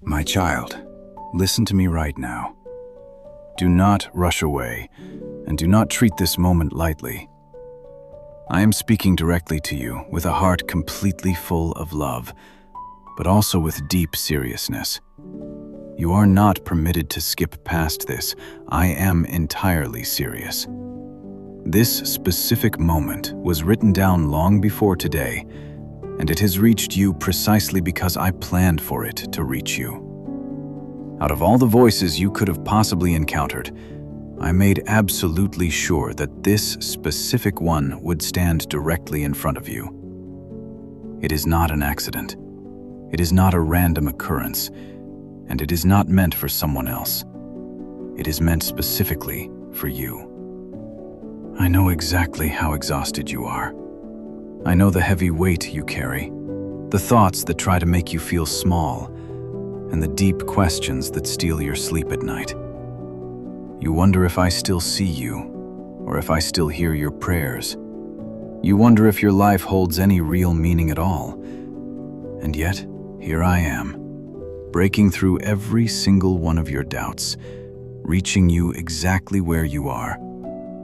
My child, listen to me right now. Do not rush away, and do not treat this moment lightly. I am speaking directly to you with a heart completely full of love, but also with deep seriousness. You are not permitted to skip past this. I am entirely serious. This specific moment was written down long before today, and it has reached you precisely because I planned for it to reach you. Out of all the voices you could have possibly encountered, I made absolutely sure that this specific one would stand directly in front of you. It is not an accident. It is not a random occurrence, and it is not meant for someone else. It is meant specifically for you. I know exactly how exhausted you are. I know the heavy weight you carry, the thoughts that try to make you feel small, and the deep questions that steal your sleep at night. You wonder if I still see you, or if I still hear your prayers. You wonder if your life holds any real meaning at all. And yet, here I am, breaking through every single one of your doubts, reaching you exactly where you are,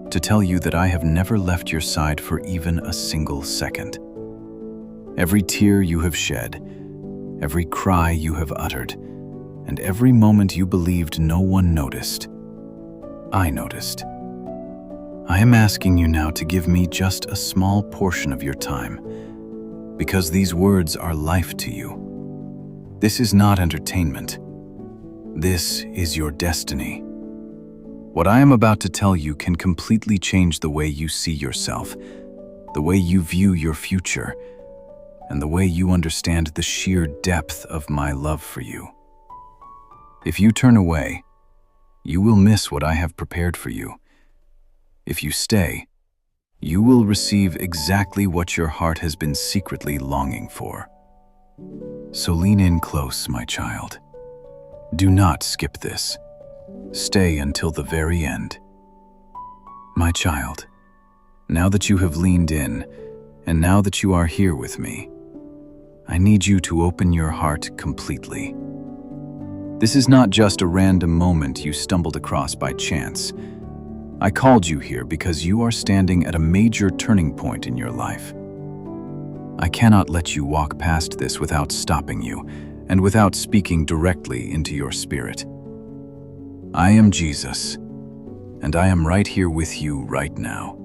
to tell you that I have never left your side for even a single second. Every tear you have shed, every cry you have uttered, and every moment you believed no one noticed, I noticed. I am asking you now to give me just a small portion of your time, because these words are life to you. This is not entertainment. This is your destiny. What I am about to tell you can completely change the way you see yourself, the way you view your future, and the way you understand the sheer depth of my love for you. If you turn away, you will miss what I have prepared for you. If you stay, you will receive exactly what your heart has been secretly longing for. So lean in close, my child. Do not skip this. Stay until the very end. My child, now that you have leaned in, and now that you are here with me, I need you to open your heart completely. This is not just a random moment you stumbled across by chance. I called you here because you are standing at a major turning point in your life. I cannot let you walk past this without stopping you and without speaking directly into your spirit. I am Jesus, and I am right here with you right now.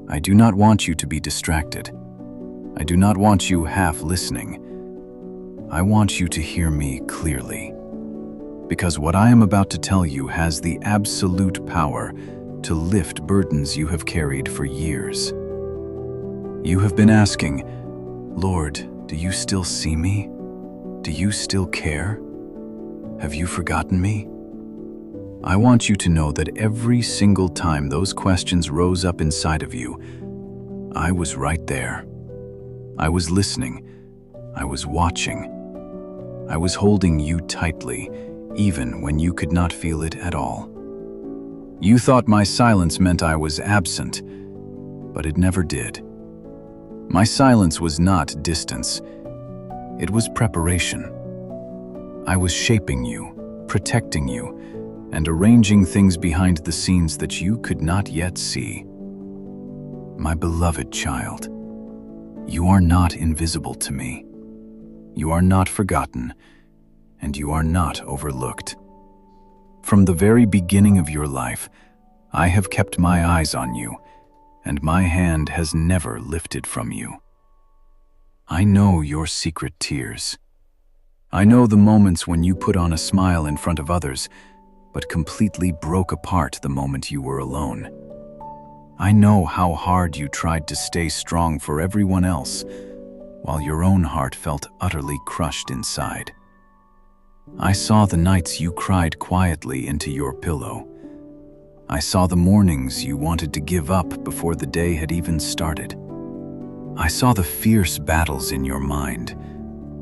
I do not want you to be distracted. I do not want you half listening. I want you to hear me clearly, because what I am about to tell you has the absolute power to lift burdens you have carried for years. You have been asking, Lord, do you still see me? Do you still care? Have you forgotten me? I want you to know that every single time those questions rose up inside of you, I was right there. I was listening. I was watching. I was holding you tightly, even when you could not feel it at all. You thought my silence meant I was absent, but it never did. My silence was not distance. It was preparation. I was shaping you, protecting you, and arranging things behind the scenes that you could not yet see. My beloved child, you are not invisible to me. You are not forgotten, and you are not overlooked. From the very beginning of your life, I have kept my eyes on you, and my hand has never lifted from you. I know your secret tears. I know the moments when you put on a smile in front of others, but completely broke apart the moment you were alone. I know how hard you tried to stay strong for everyone else, while your own heart felt utterly crushed inside. I saw the nights you cried quietly into your pillow. I saw the mornings you wanted to give up before the day had even started. I saw the fierce battles in your mind,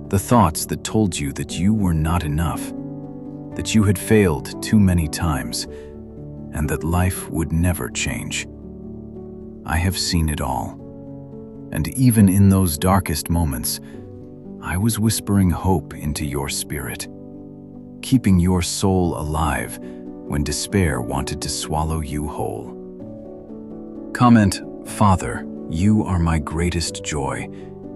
the thoughts that told you that you were not enough, that you had failed too many times, and that life would never change. I have seen it all, and even in those darkest moments, I was whispering hope into your spirit. keeping your soul alive when despair wanted to swallow you whole. Comment, Father, you are my greatest joy,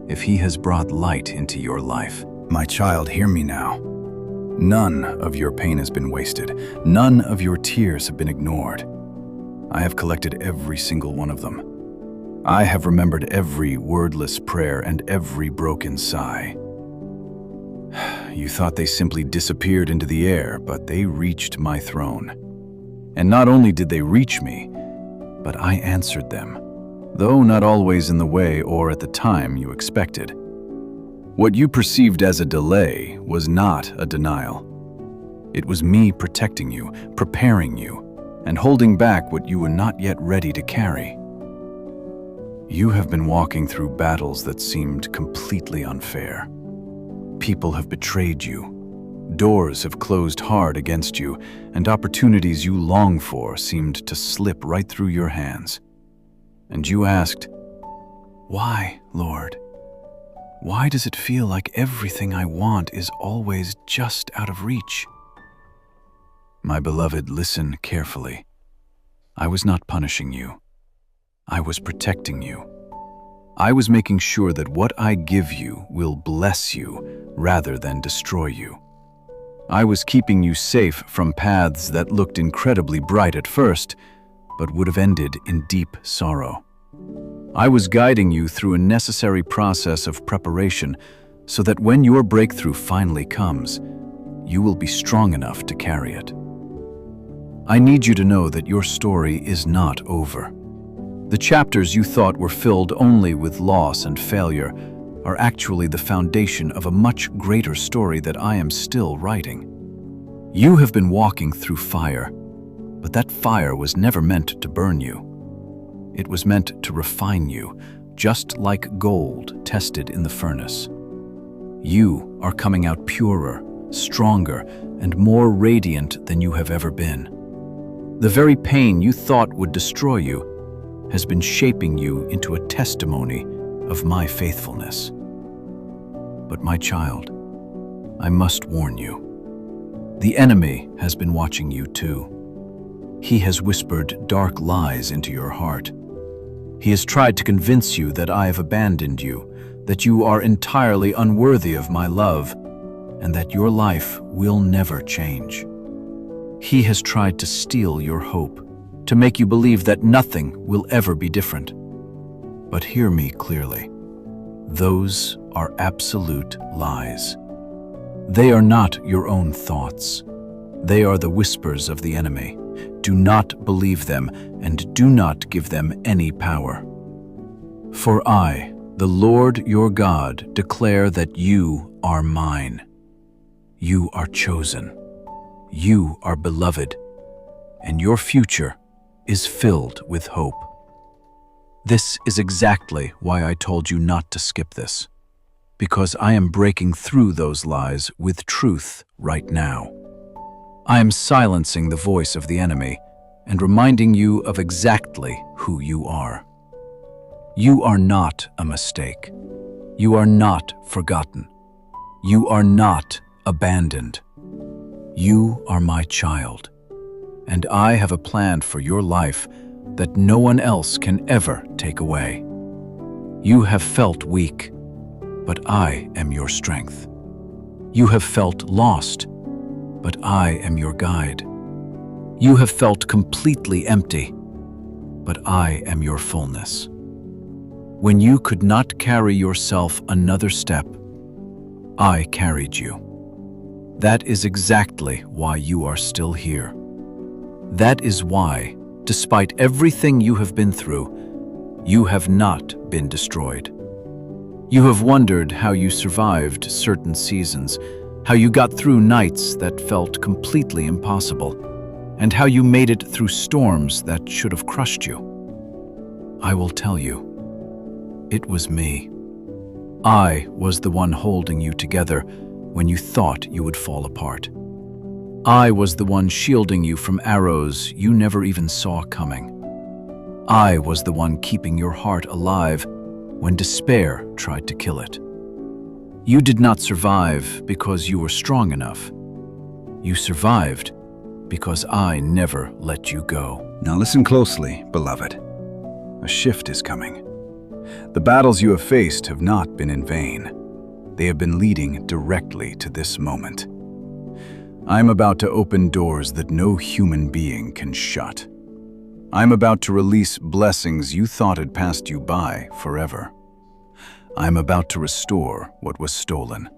if He has brought light into your life. My child, hear me now. None of your pain has been wasted. None of your tears have been ignored. I have collected every single one of them. I have remembered every wordless prayer and every broken sigh. You thought they simply disappeared into the air, but they reached my throne. And not only did they reach me, but I answered them, though not always in the way or at the time you expected. What you perceived as a delay was not a denial. It was me protecting you, preparing you, and holding back what you were not yet ready to carry. You have been walking through battles that seemed completely unfair. People have betrayed you. Doors have closed hard against you, and opportunities you long for seemed to slip right through your hands. And you asked, "Why, Lord? Why does it feel like everything I want is always just out of reach?" My beloved, listen carefully. I was not punishing you. I was protecting you. I was making sure that what I give you will bless you rather than destroy you. I was keeping you safe from paths that looked incredibly bright at first, but would have ended in deep sorrow. I was guiding you through a necessary process of preparation so that when your breakthrough finally comes, you will be strong enough to carry it. I need you to know that your story is not over. The chapters you thought were filled only with loss and failure are actually the foundation of a much greater story that I am still writing. You have been walking through fire, but that fire was never meant to burn you. It was meant to refine you, just like gold tested in the furnace. You are coming out purer, stronger, and more radiant than you have ever been. The very pain you thought would destroy you has been shaping you into a testimony of my faithfulness. But my child, I must warn you. The enemy has been watching you too. He has whispered dark lies into your heart. He has tried to convince you that I have abandoned you, that you are entirely unworthy of my love, and that your life will never change. He has tried to steal your hope, to make you believe that nothing will ever be different. But hear me clearly. Those are absolute lies. They are not your own thoughts. They are the whispers of the enemy. Do not believe them, and do not give them any power. For I, the Lord your God, declare that you are mine. You are chosen. You are beloved, and your future is filled with hope. This is exactly why I told you not to skip this, because I am breaking through those lies with truth right now. I am silencing the voice of the enemy and reminding you of exactly who you are. You are not a mistake. You are not forgotten. You are not abandoned. You are my child, and I have a plan for your life that no one else can ever take away. You have felt weak, but I am your strength. You have felt lost, but I am your guide. You have felt completely empty, but I am your fullness. When you could not carry yourself another step, I carried you. That is exactly why you are still here. That is why, despite everything you have been through, you have not been destroyed. You have wondered how you survived certain seasons, how you got through nights that felt completely impossible, and how you made it through storms that should have crushed you. I will tell you, it was me. I was the one holding you together when you thought you would fall apart. I was the one shielding you from arrows you never even saw coming. I was the one keeping your heart alive when despair tried to kill it. You did not survive because you were strong enough. You survived because I never let you go. Now listen closely, beloved. A shift is coming. The battles you have faced have not been in vain. They have been leading directly to this moment. I am about to open doors that no human being can shut. I am about to release blessings you thought had passed you by forever. I am about to restore what was stolen,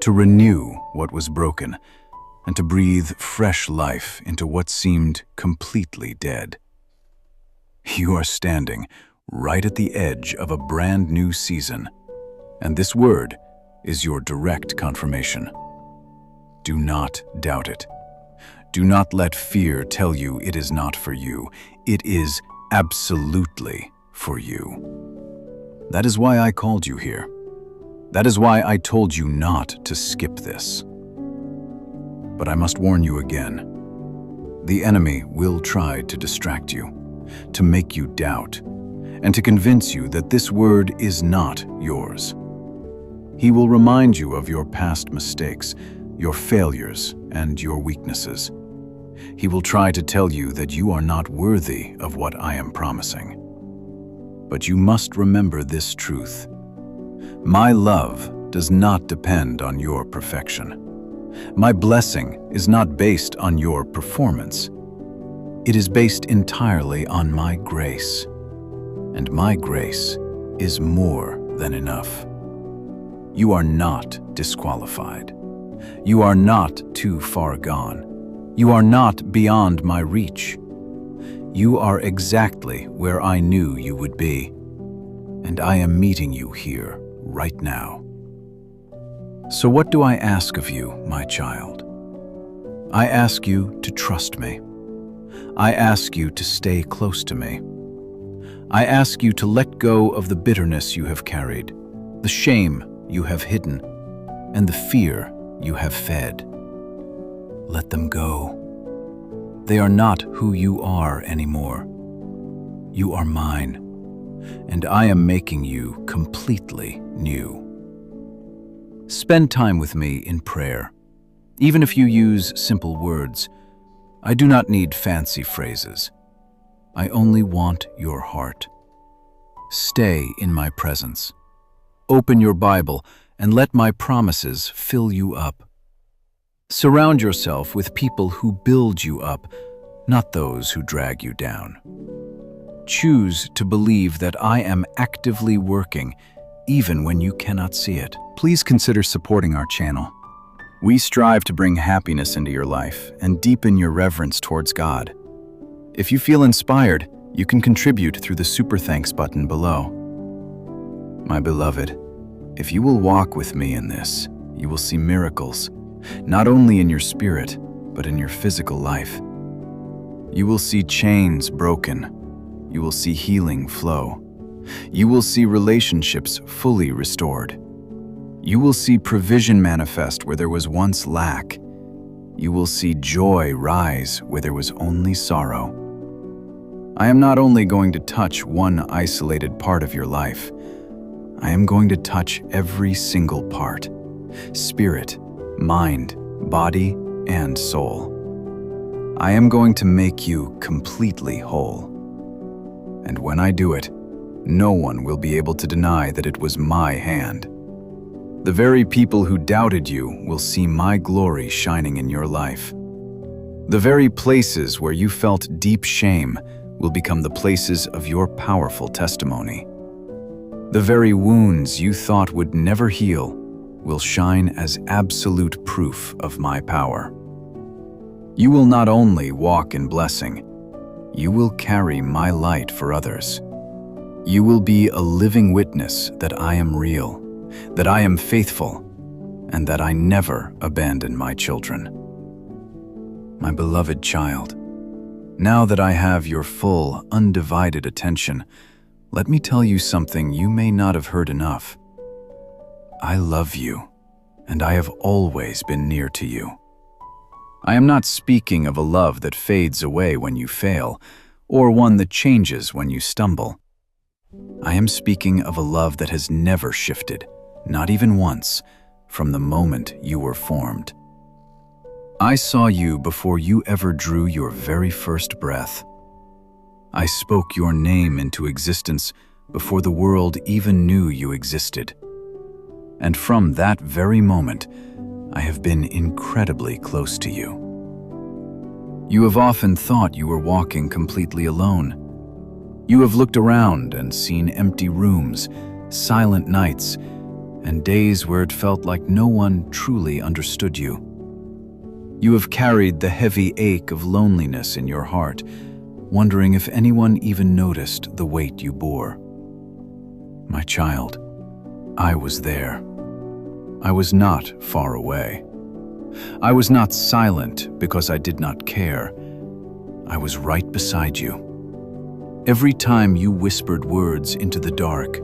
to renew what was broken, and to breathe fresh life into what seemed completely dead. You are standing right at the edge of a brand new season, and this word is your direct confirmation. Do not doubt it. Do not let fear tell you it is not for you. It is absolutely for you. That is why I called you here. That is why I told you not to skip this. But I must warn you again. The enemy will try to distract you, to make you doubt, and to convince you that this word is not yours. He will remind you of your past mistakes, your failures, and your weaknesses. He will try to tell you that you are not worthy of what I am promising. But you must remember this truth. My love does not depend on your perfection. My blessing is not based on your performance. It is based entirely on my grace. And my grace is more than enough. You are not disqualified. You are not too far gone. You are not beyond my reach. You are exactly where I knew you would be. And I am meeting you here right now. So what do I ask of you, my child? I ask you to trust me. I ask you to stay close to me. I ask you to let go of the bitterness you have carried, the shame you have hidden, and the fear you have fed. Let them go. They are not who you are anymore. You are mine, and I am making you completely new. Spend time with me in prayer. Even if you use simple words, I do not need fancy phrases. I only want your heart. Stay in my presence. Open your Bible and let my promises fill you up. Surround yourself with people who build you up, not those who drag you down. Choose to believe that I am actively working, even when you cannot see it. Please consider supporting our channel. We strive to bring happiness into your life and deepen your reverence towards God. If you feel inspired, you can contribute through the Super Thanks button below. My beloved, if you will walk with me in this, you will see miracles, not only in your spirit, but in your physical life. You will see chains broken. You will see healing flow. You will see relationships fully restored. You will see provision manifest where there was once lack. You will see joy rise where there was only sorrow. I am not only going to touch one isolated part of your life, I am going to touch every single part: spirit, mind, body, and soul. I am going to make you completely whole. And when I do it, no one will be able to deny that it was my hand. The very people who doubted you will see my glory shining in your life. The very places where you felt deep shame will become the places of your powerful testimony. The very wounds you thought would never heal will shine as absolute proof of my power. You will not only walk in blessing, you will carry my light for others. You will be a living witness that I am real, that I am faithful, and that I never abandon my children. My beloved child, now that I have your full, undivided attention, let me tell you something you may not have heard enough. I love you, and I have always been near to you. I am not speaking of a love that fades away when you fail, or one that changes when you stumble. I am speaking of a love that has never shifted, not even once, from the moment you were formed. I saw you before you ever drew your very first breath. I spoke your name into existence before the world even knew you existed. And from that very moment, I have been incredibly close to you. You have often thought you were walking completely alone. You have looked around and seen empty rooms, silent nights, and days where it felt like no one truly understood you. You have carried the heavy ache of loneliness in your heart, wondering if anyone even noticed the weight you bore. My child, I was there. I was not far away. I was not silent because I did not care. I was right beside you. Every time you whispered words into the dark,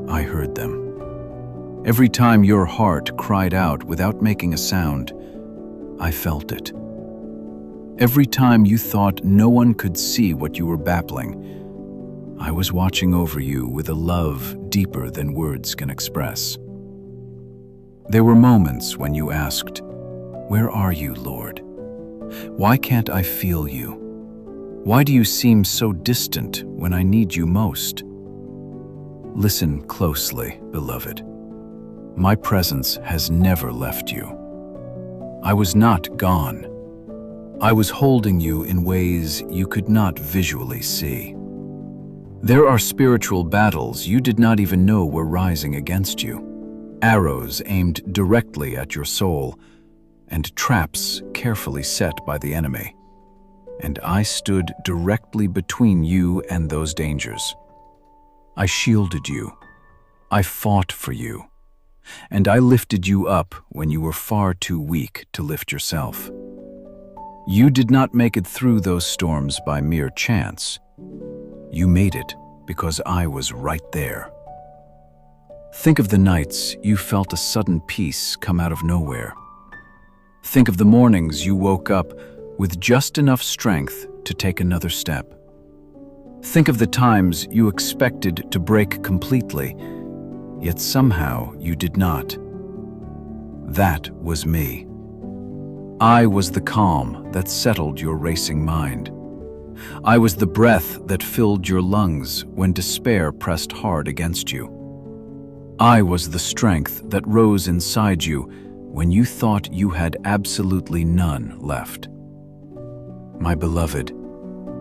I heard them. Every time your heart cried out without making a sound, I felt it. Every time you thought no one could see what you were babbling, I was watching over you with a love deeper than words can express. There were moments when you asked, "Where are you, Lord? Why can't I feel you? Why do you seem so distant when I need you most?" Listen closely, beloved. My presence has never left you. I was not gone. I was holding you in ways you could not visually see. There are spiritual battles you did not even know were rising against you, arrows aimed directly at your soul, and traps carefully set by the enemy. And I stood directly between you and those dangers. I shielded you. I fought for you. And I lifted you up when you were far too weak to lift yourself. You did not make it through those storms by mere chance. You made it because I was right there. Think of the nights you felt a sudden peace come out of nowhere. Think of the mornings you woke up with just enough strength to take another step. Think of the times you expected to break completely, yet somehow you did not. That was me. I was the calm that settled your racing mind. I was the breath that filled your lungs when despair pressed hard against you. I was the strength that rose inside you when you thought you had absolutely none left. My beloved,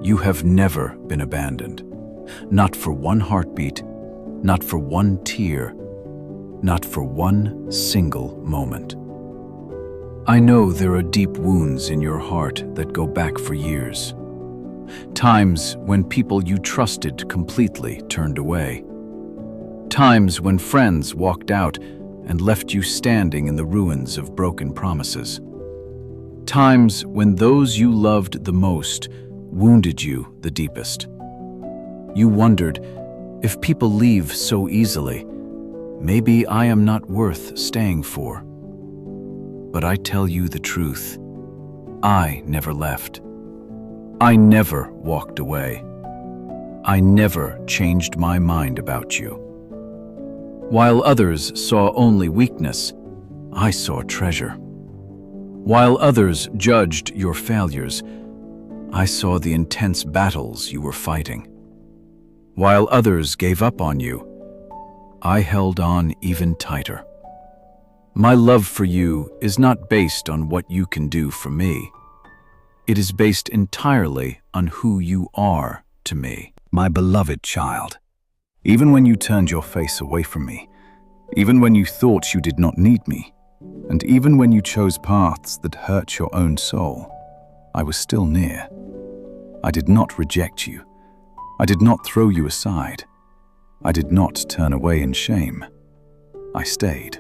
you have never been abandoned. Not for one heartbeat, not for one tear, not for one single moment. I know there are deep wounds in your heart that go back for years. Times when people you trusted completely turned away. Times when friends walked out and left you standing in the ruins of broken promises. Times when those you loved the most wounded you the deepest. You wondered, if people leave so easily, maybe I am not worth staying for. But I tell you the truth, I never left. I never walked away. I never changed my mind about you. While others saw only weakness, I saw treasure. While others judged your failures, I saw the intense battles you were fighting. While others gave up on you, I held on even tighter. My love for you is not based on what you can do for me. It is based entirely on who you are to me. My beloved child, even when you turned your face away from me, even when you thought you did not need me, and even when you chose paths that hurt your own soul, I was still near. I did not reject you. I did not throw you aside. I did not turn away in shame. I stayed.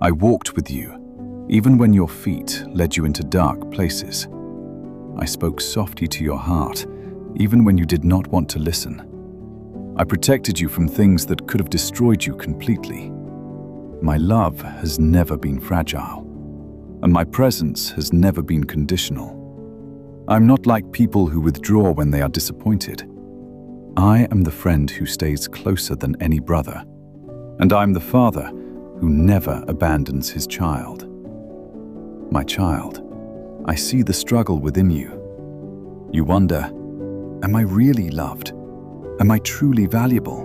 I walked with you, even when your feet led you into dark places. I spoke softly to your heart, even when you did not want to listen. I protected you from things that could have destroyed you completely. My love has never been fragile, and my presence has never been conditional. I'm not like people who withdraw when they are disappointed. I am the friend who stays closer than any brother, and I'm the father who never abandons his child. My child, I see the struggle within you. You wonder, am I really loved? Am I truly valuable?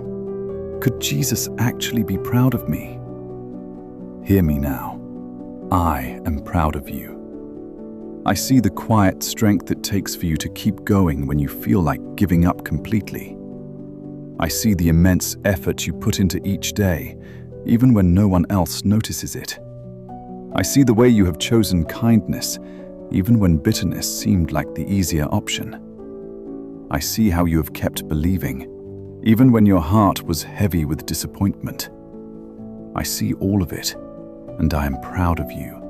Could Jesus actually be proud of me? Hear me now. I am proud of you. I see the quiet strength it takes for you to keep going when you feel like giving up completely. I see the immense effort you put into each day, even when no one else notices it. I see the way you have chosen kindness, even when bitterness seemed like the easier option. I see how you have kept believing, even when your heart was heavy with disappointment. I see all of it, and I am proud of you.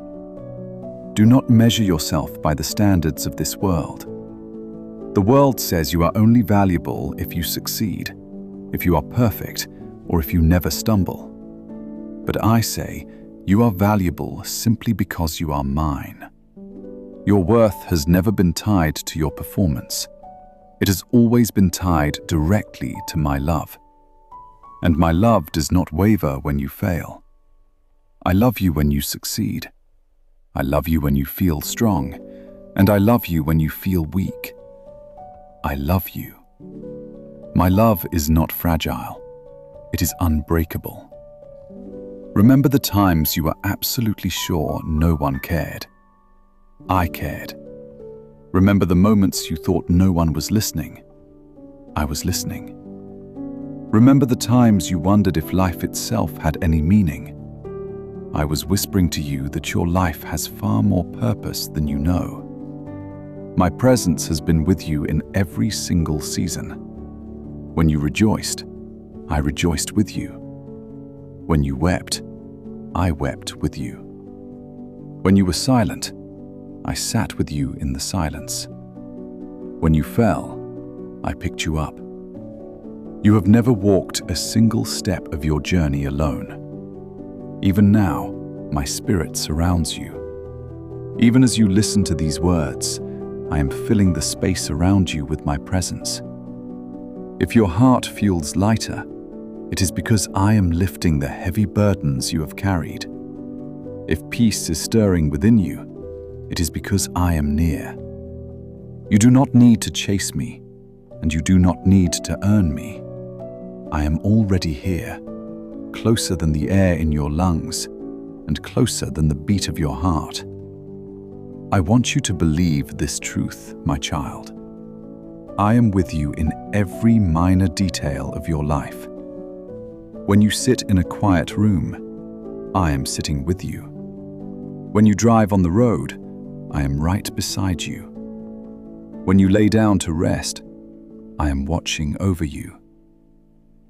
Do not measure yourself by the standards of this world. The world says you are only valuable if you succeed, if you are perfect, or if you never stumble. But I say, you are valuable simply because you are mine. Your worth has never been tied to your performance. It has always been tied directly to my love. And my love does not waver when you fail. I love you when you succeed. I love you when you feel strong, and I love you when you feel weak. I love you. My love is not fragile. It is unbreakable. Remember the times you were absolutely sure no one cared. I cared. Remember the moments you thought no one was listening. I was listening. Remember the times you wondered if life itself had any meaning. I was whispering to you that your life has far more purpose than you know. My presence has been with you in every single season. When you rejoiced, I rejoiced with you. When you wept, I wept with you. When you were silent, I sat with you in the silence. When you fell, I picked you up. You have never walked a single step of your journey alone. Even now, my spirit surrounds you. Even as you listen to these words, I am filling the space around you with my presence. If your heart feels lighter, it is because I am lifting the heavy burdens you have carried. If peace is stirring within you, it is because I am near. You do not need to chase me, and you do not need to earn me. I am already here, closer than the air in your lungs, and closer than the beat of your heart. I want you to believe this truth, my child. I am with you in every minor detail of your life. When you sit in a quiet room, I am sitting with you. When you drive on the road, I am right beside you. When you lay down to rest, I am watching over you.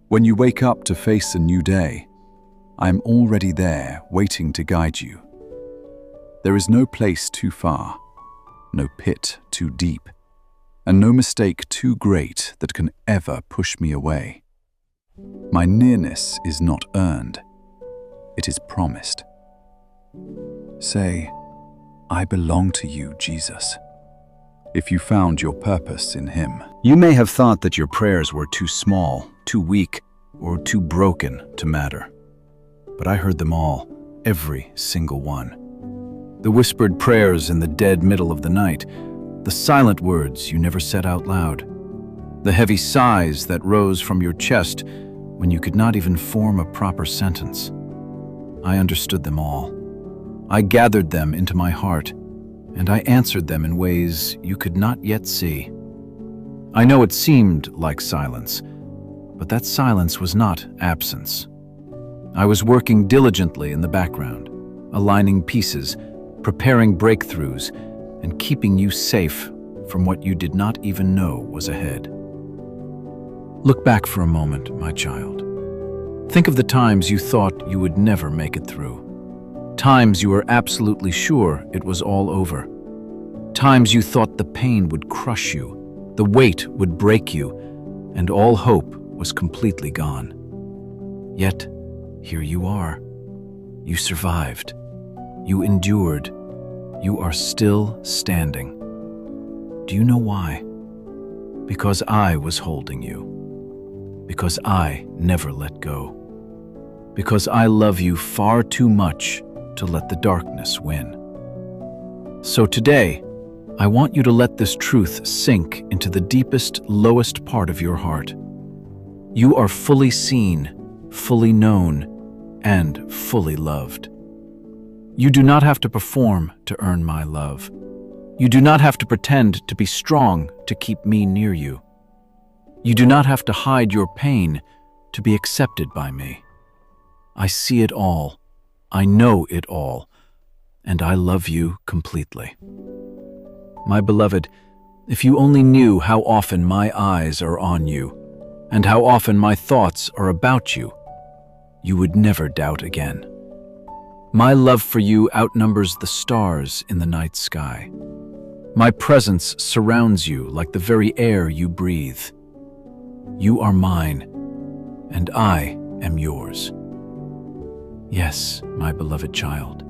When you wake up to face a new day, I am already there waiting to guide you. There is no place too far, no pit too deep, and no mistake too great that can ever push me away. My nearness is not earned, it is promised. Say, I belong to you, Jesus, if you found your purpose in Him. You may have thought that your prayers were too small, too weak, or too broken to matter. But I heard them all, every single one. The whispered prayers in the dead middle of the night, the silent words you never said out loud, the heavy sighs that rose from your chest when you could not even form a proper sentence. I understood them all. I gathered them into my heart, and I answered them in ways you could not yet see. I know it seemed like silence, but that silence was not absence. I was working diligently in the background, aligning pieces, preparing breakthroughs, and keeping you safe from what you did not even know was ahead. Look back for a moment, my child. Think of the times you thought you would never make it through. Times you were absolutely sure it was all over. Times you thought the pain would crush you, the weight would break you, and all hope was completely gone. Yet, here you are. You survived. You endured. You are still standing. Do you know why? Because I was holding you. Because I never let go. Because I love you far too much to let the darkness win. So today, I want you to let this truth sink into the deepest, lowest part of your heart. You are fully seen, fully known, and fully loved. You do not have to perform to earn my love. You do not have to pretend to be strong to keep me near you. You do not have to hide your pain to be accepted by me. I see it all, I know it all, and I love you completely. My beloved, if you only knew how often my eyes are on you, and how often my thoughts are about you, you would never doubt again. My love for you outnumbers the stars in the night sky. My presence surrounds you like the very air you breathe. You are mine, and I am yours. Yes, my beloved child,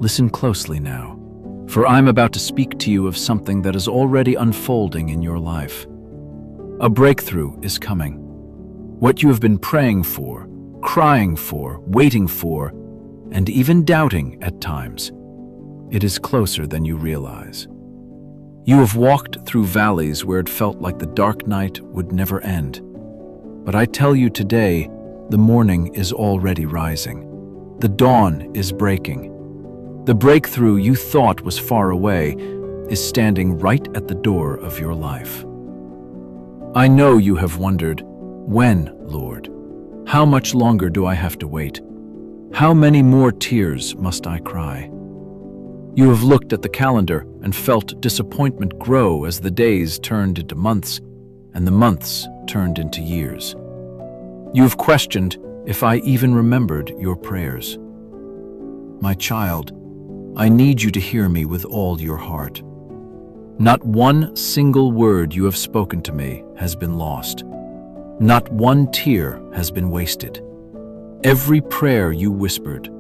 listen closely now, for I'm about to speak to you of something that is already unfolding in your life. A breakthrough is coming. What you have been praying for, crying for, waiting for, and even doubting at times, it is closer than you realize. You have walked through valleys where it felt like the dark night would never end. But I tell you today, the morning is already rising. The dawn is breaking. The breakthrough you thought was far away is standing right at the door of your life. I know you have wondered, when, Lord? How much longer do I have to wait? How many more tears must I cry? You have looked at the calendar and felt disappointment grow as the days turned into months and the months turned into years. You have questioned if I even remembered your prayers. My child, I need you to hear me with all your heart. Not one single word you have spoken to me has been lost. Not one tear has been wasted. Every prayer you whispered,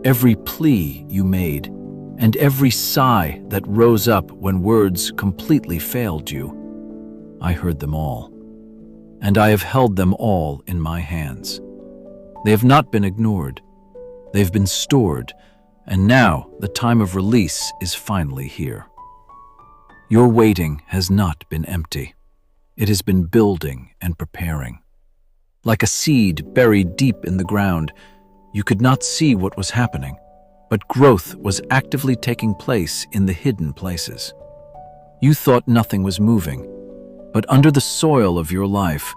every plea you made, and every sigh that rose up when words completely failed you, I heard them all. And I have held them all in my hands. They have not been ignored. They've been stored, and now the time of release is finally here. Your waiting has not been empty. It has been building and preparing. Like a seed buried deep in the ground, you could not see what was happening, but growth was actively taking place in the hidden places. You thought nothing was moving, but under the soil of your life,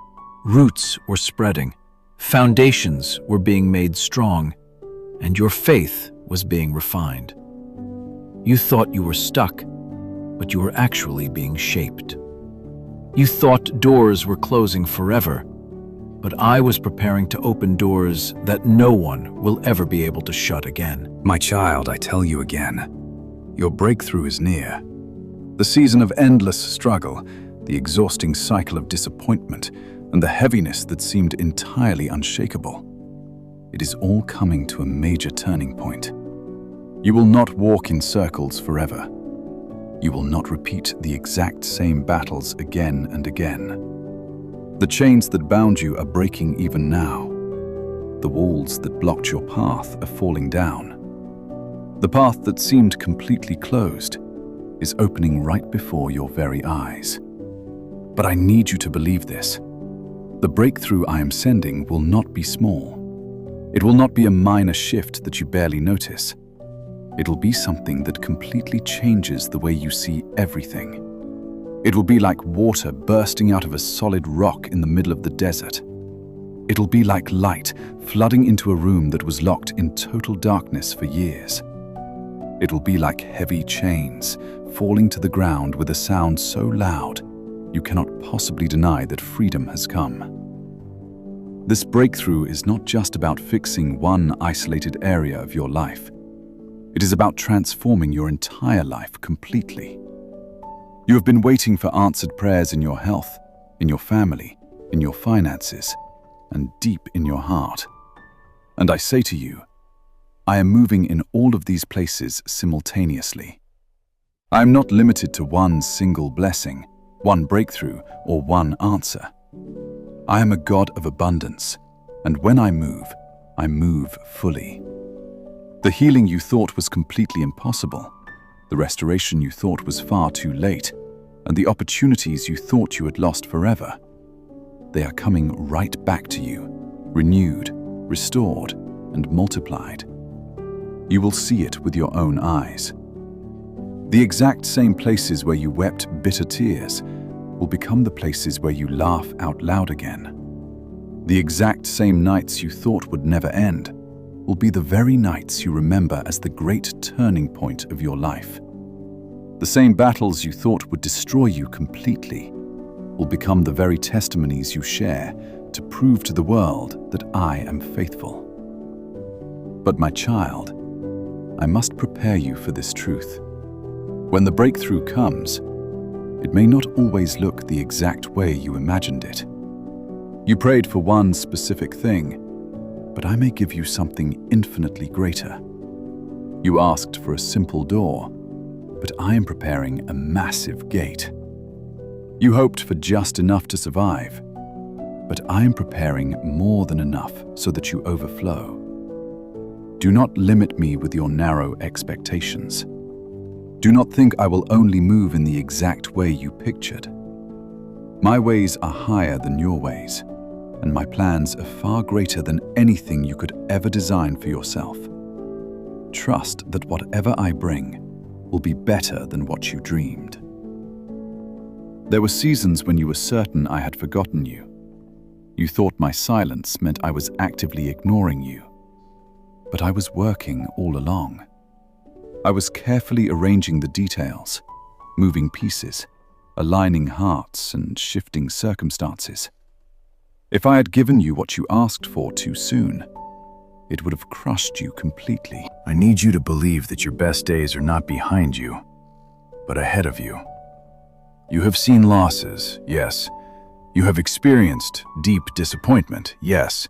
roots were spreading, foundations were being made strong, and your faith was being refined. You thought you were stuck, but you were actually being shaped. You thought doors were closing forever, but I was preparing to open doors that no one will ever be able to shut again. My child, I tell you again, your breakthrough is near. The season of endless struggle, the exhausting cycle of disappointment, and the heaviness that seemed entirely unshakable. It is all coming to a major turning point. You will not walk in circles forever. You will not repeat the exact same battles again and again. The chains that bound you are breaking even now. The walls that blocked your path are falling down. The path that seemed completely closed is opening right before your very eyes. But I need you to believe this. The breakthrough I am sending will not be small. It will not be a minor shift that you barely notice. It'll be something that completely changes the way you see everything. It will be like water bursting out of a solid rock in the middle of the desert. It'll be like light flooding into a room that was locked in total darkness for years. It'll be like heavy chains falling to the ground with a sound so loud you cannot possibly deny that freedom has come. This breakthrough is not just about fixing one isolated area of your life. It is about transforming your entire life completely. You have been waiting for answered prayers in your health, in your family, in your finances, and deep in your heart. And I say to you, I am moving in all of these places simultaneously. I am not limited to one single blessing, one breakthrough, or one answer. I am a God of abundance, and when I move fully. The healing you thought was completely impossible, the restoration you thought was far too late, and the opportunities you thought you had lost forever. They are coming right back to you, renewed, restored, and multiplied. You will see it with your own eyes. The exact same places where you wept bitter tears will become the places where you laugh out loud again. The exact same nights you thought would never end will be the very nights you remember as the great turning point of your life. The same battles you thought would destroy you completely will become the very testimonies you share to prove to the world that I am faithful. But my child, I must prepare you for this truth. When the breakthrough comes, it may not always look the exact way you imagined it. You prayed for one specific thing, but I may give you something infinitely greater. You asked for a simple door, but I am preparing a massive gate. You hoped for just enough to survive, but I am preparing more than enough so that you overflow. Do not limit me with your narrow expectations. Do not think I will only move in the exact way you pictured. My ways are higher than your ways, and my plans are far greater than anything you could ever design for yourself. Trust that whatever I bring will be better than what you dreamed. There were seasons when you were certain I had forgotten you. You thought my silence meant I was actively ignoring you. But I was working all along. I was carefully arranging the details, moving pieces, aligning hearts and shifting circumstances. If I had given you what you asked for too soon, it would have crushed you completely. I need you to believe that your best days are not behind you, but ahead of you. You have seen losses, yes. You have experienced deep disappointment, yes.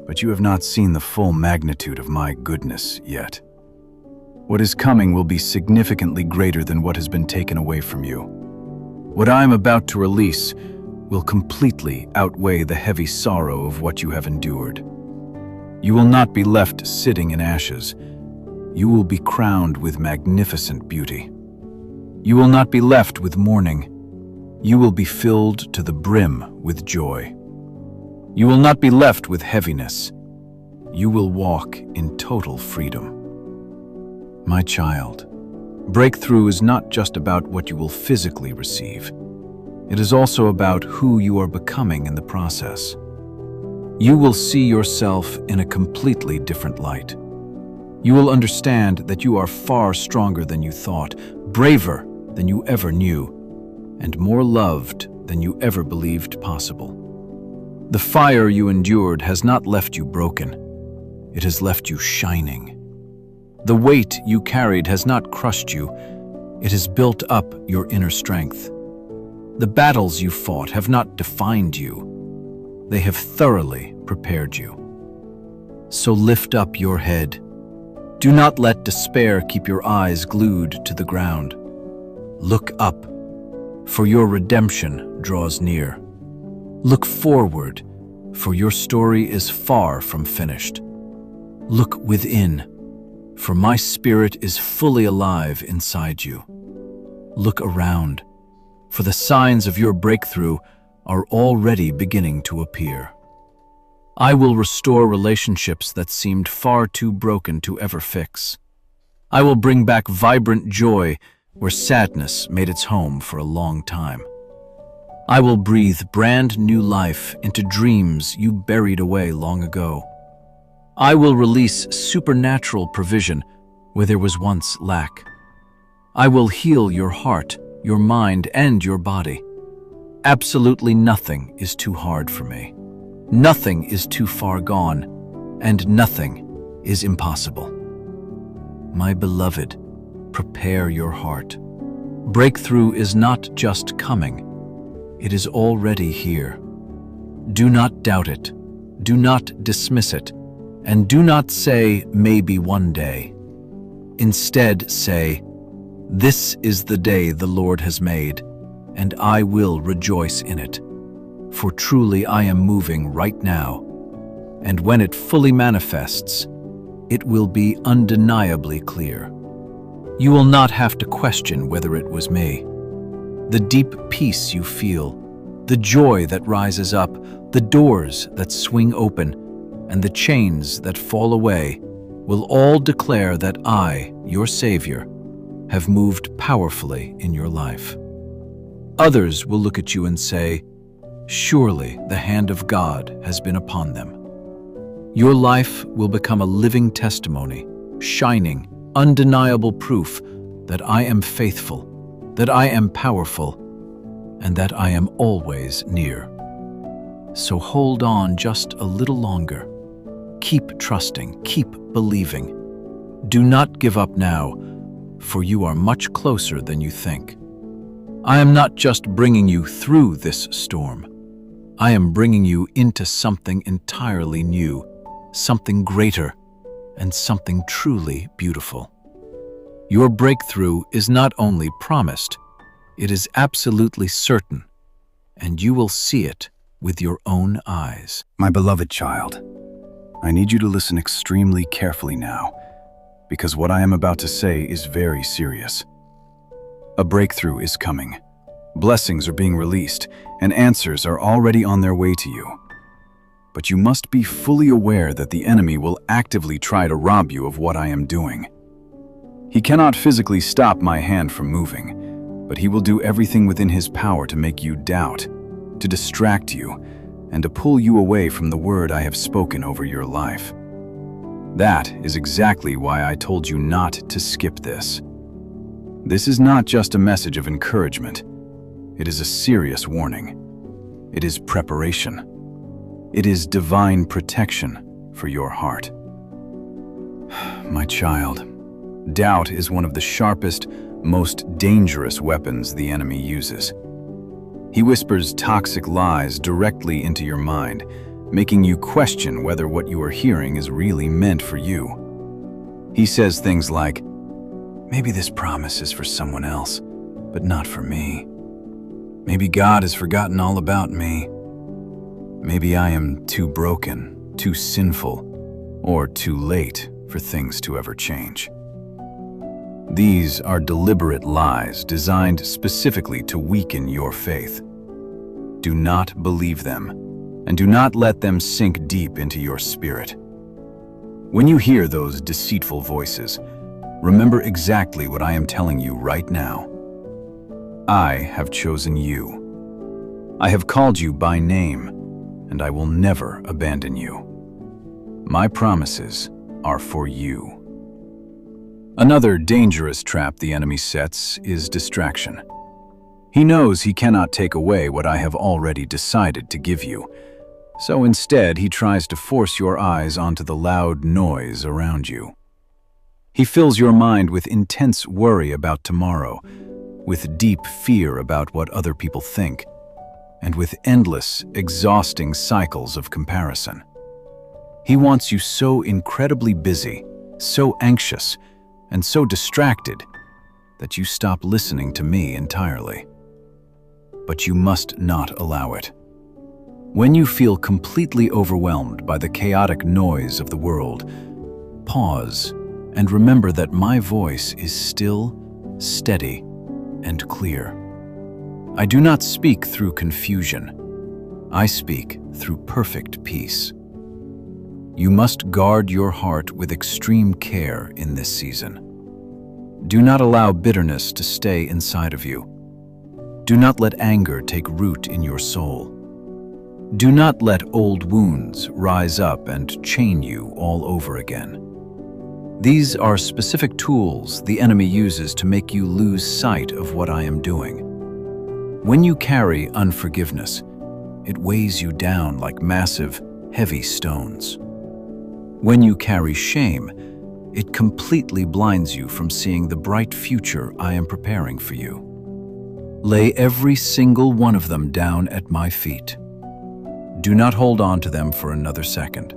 But you have not seen the full magnitude of my goodness yet. What is coming will be significantly greater than what has been taken away from you. What I am about to release will completely outweigh the heavy sorrow of what you have endured. You will not be left sitting in ashes. You will be crowned with magnificent beauty. You will not be left with mourning. You will be filled to the brim with joy. You will not be left with heaviness. You will walk in total freedom. My child, breakthrough is not just about what you will physically receive. It is also about who you are becoming in the process. You will see yourself in a completely different light. You will understand that you are far stronger than you thought, braver than you ever knew, and more loved than you ever believed possible. The fire you endured has not left you broken. It has left you shining. The weight you carried has not crushed you. It has built up your inner strength. The battles you fought have not defined you. They have thoroughly prepared you. So lift up your head. Do not let despair keep your eyes glued to the ground. Look up, for your redemption draws near. Look forward, for your story is far from finished. Look within, for my spirit is fully alive inside you. Look around, for the signs of your breakthrough are already beginning to appear. I will restore relationships that seemed far too broken to ever fix. I will bring back vibrant joy where sadness made its home for a long time. I will breathe brand new life into dreams you buried away long ago. I will release supernatural provision where there was once lack. I will heal your heart, your mind, and your body. Absolutely nothing is too hard for me. Nothing is too far gone, and nothing is impossible. My beloved, prepare your heart. Breakthrough is not just coming, it is already here. Do not doubt it, do not dismiss it, and do not say, maybe one day. Instead say, this is the day the Lord has made, and I will rejoice in it. For truly I am moving right now, and when it fully manifests, it will be undeniably clear. You will not have to question whether it was me. The deep peace you feel, the joy that rises up, the doors that swing open, and the chains that fall away will all declare that I, your Savior, have moved powerfully in your life. Others will look at you and say, surely the hand of God has been upon them. Your life will become a living testimony, shining, undeniable proof that I am faithful, that I am powerful, and that I am always near. So hold on just a little longer. Keep trusting, keep believing. Do not give up now, for you are much closer than you think. I am not just bringing you through this storm. I am bringing you into something entirely new, something greater, and something truly beautiful. Your breakthrough is not only promised, it is absolutely certain, and you will see it with your own eyes. My beloved child, I need you to listen extremely carefully now, because what I am about to say is very serious. A breakthrough is coming. Blessings are being released, and answers are already on their way to you. But you must be fully aware that the enemy will actively try to rob you of what I am doing. He cannot physically stop my hand from moving, but he will do everything within his power to make you doubt, to distract you, and to pull you away from the word I have spoken over your life. That is exactly why I told you not to skip this. This is not just a message of encouragement. It is a serious warning. It is preparation. It is divine protection for your heart. My child, doubt is one of the sharpest, most dangerous weapons the enemy uses. He whispers toxic lies directly into your mind, making you question whether what you are hearing is really meant for you. He says things like, maybe this promise is for someone else, but not for me. Maybe God has forgotten all about me. Maybe I am too broken, too sinful, or too late for things to ever change. These are deliberate lies designed specifically to weaken your faith. Do not believe them, and do not let them sink deep into your spirit. When you hear those deceitful voices, remember exactly what I am telling you right now. I have chosen you. I have called you by name, and I will never abandon you. My promises are for you. Another dangerous trap the enemy sets is distraction. He knows he cannot take away what I have already decided to give you, so instead he tries to force your eyes onto the loud noise around you. He fills your mind with intense worry about tomorrow, with deep fear about what other people think, and with endless, exhausting cycles of comparison. He wants you so incredibly busy, so anxious, and so distracted that you stop listening to me entirely. But you must not allow it. When you feel completely overwhelmed by the chaotic noise of the world, pause and remember that my voice is still, steady, and clear. I do not speak through confusion. I speak through perfect peace. You must guard your heart with extreme care in this season. Do not allow bitterness to stay inside of you. Do not let anger take root in your soul. Do not let old wounds rise up and chain you all over again. These are specific tools the enemy uses to make you lose sight of what I am doing. When you carry unforgiveness, it weighs you down like massive, heavy stones. When you carry shame, it completely blinds you from seeing the bright future I am preparing for you. Lay every single one of them down at my feet. Do not hold on to them for another second.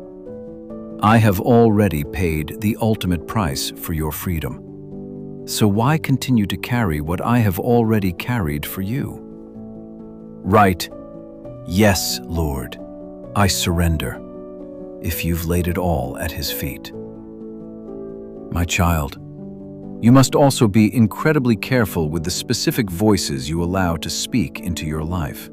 I have already paid the ultimate price for your freedom. So why continue to carry what I have already carried for you? Write, "Yes, Lord, I surrender," if you've laid it all at His feet. My child, You must also be incredibly careful with the specific voices you allow to speak into your life.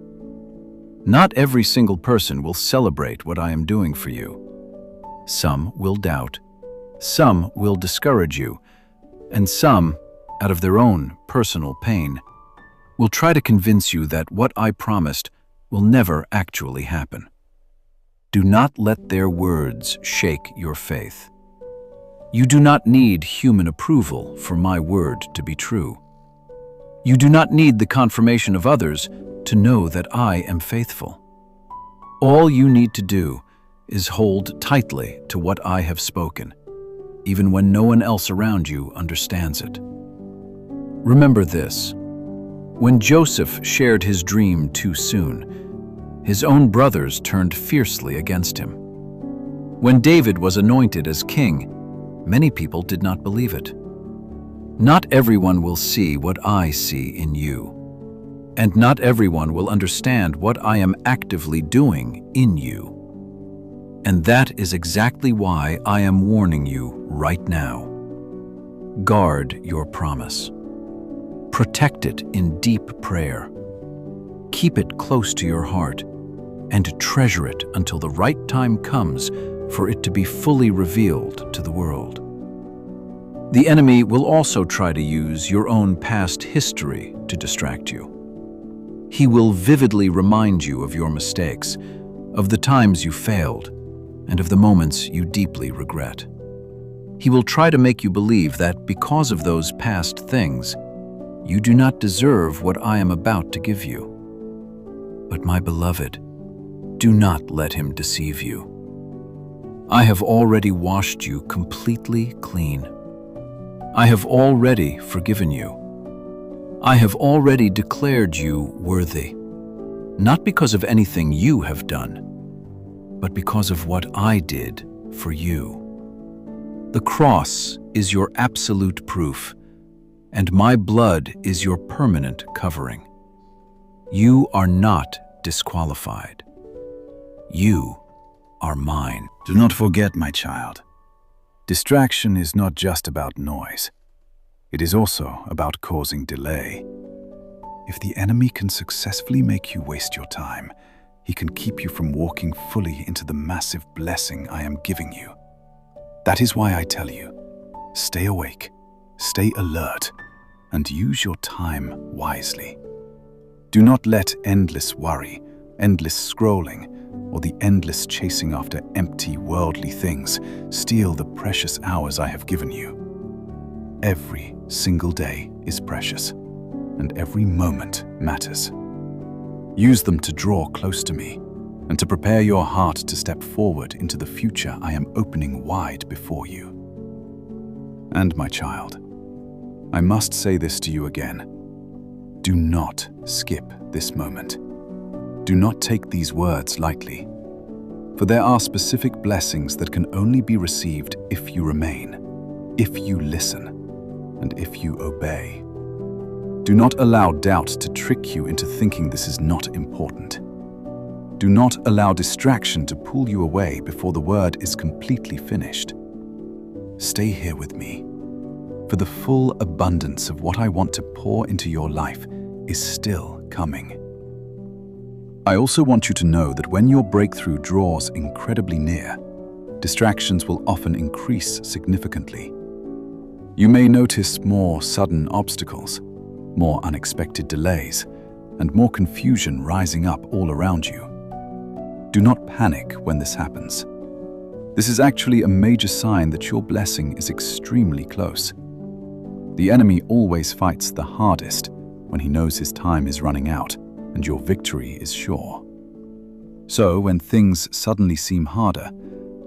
Not every single person will celebrate what I am doing for you. Some will doubt, some will discourage you, and some, out of their own personal pain, will try to convince you that what I promised will never actually happen. Do not let their words shake your faith. You do not need human approval for my word to be true. You do not need the confirmation of others to know that I am faithful. All you need to do is hold tightly to what I have spoken, even when no one else around you understands it. Remember this: when Joseph shared his dream too soon, his own brothers turned fiercely against him. When David was anointed as king, many people did not believe it. Not everyone will see what I see in you, and not everyone will understand what I am actively doing in you. And that is exactly why I am warning you right now. Guard your promise. Protect it in deep prayer. Keep it close to your heart and treasure it until the right time comes for it to be fully revealed to the world. The enemy will also try to use your own past history to distract you. He will vividly remind you of your mistakes, of the times you failed, and of the moments you deeply regret. He will try to make you believe that because of those past things, you do not deserve what I am about to give you. But my beloved, do not let him deceive you. I have already washed you completely clean. I have already forgiven you. I have already declared you worthy, not because of anything you have done, but because of what I did for you. The cross is your absolute proof, and my blood is your permanent covering. You are not disqualified. You are mine. Do not forget, my child, distraction is not just about noise. It is also about causing delay. If the enemy can successfully make you waste your time, he can keep you from walking fully into the massive blessing I am giving you. That is why I tell you, stay awake, stay alert, and use your time wisely. Do not let endless worry, endless scrolling, or the endless chasing after empty worldly things steal the precious hours I have given you. Every single day is precious, and every moment matters. Use them to draw close to me and to prepare your heart to step forward into the future I am opening wide before you. And my child, I must say this to you again. Do not skip this moment. Do not take these words lightly, for there are specific blessings that can only be received if you remain, if you listen, and if you obey. Do not allow doubt to trick you into thinking this is not important. Do not allow distraction to pull you away before the word is completely finished. Stay here with me, for the full abundance of what I want to pour into your life is still coming. I also want you to know that when your breakthrough draws incredibly near, distractions will often increase significantly. You may notice more sudden obstacles, more unexpected delays, and more confusion rising up all around you. Do not panic when this happens. This is actually a major sign that your blessing is extremely close. The enemy always fights the hardest when he knows his time is running out and your victory is sure. So when things suddenly seem harder,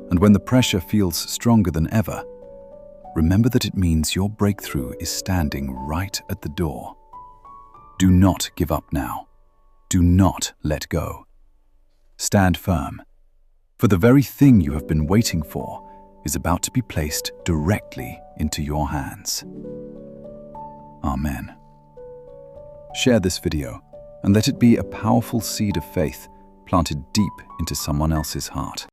and when the pressure feels stronger than ever, remember that it means your breakthrough is standing right at the door. Do not give up now. Do not let go. Stand firm, for the very thing you have been waiting for is about to be placed directly into your hands. Amen. Share this video and let it be a powerful seed of faith planted deep into someone else's heart.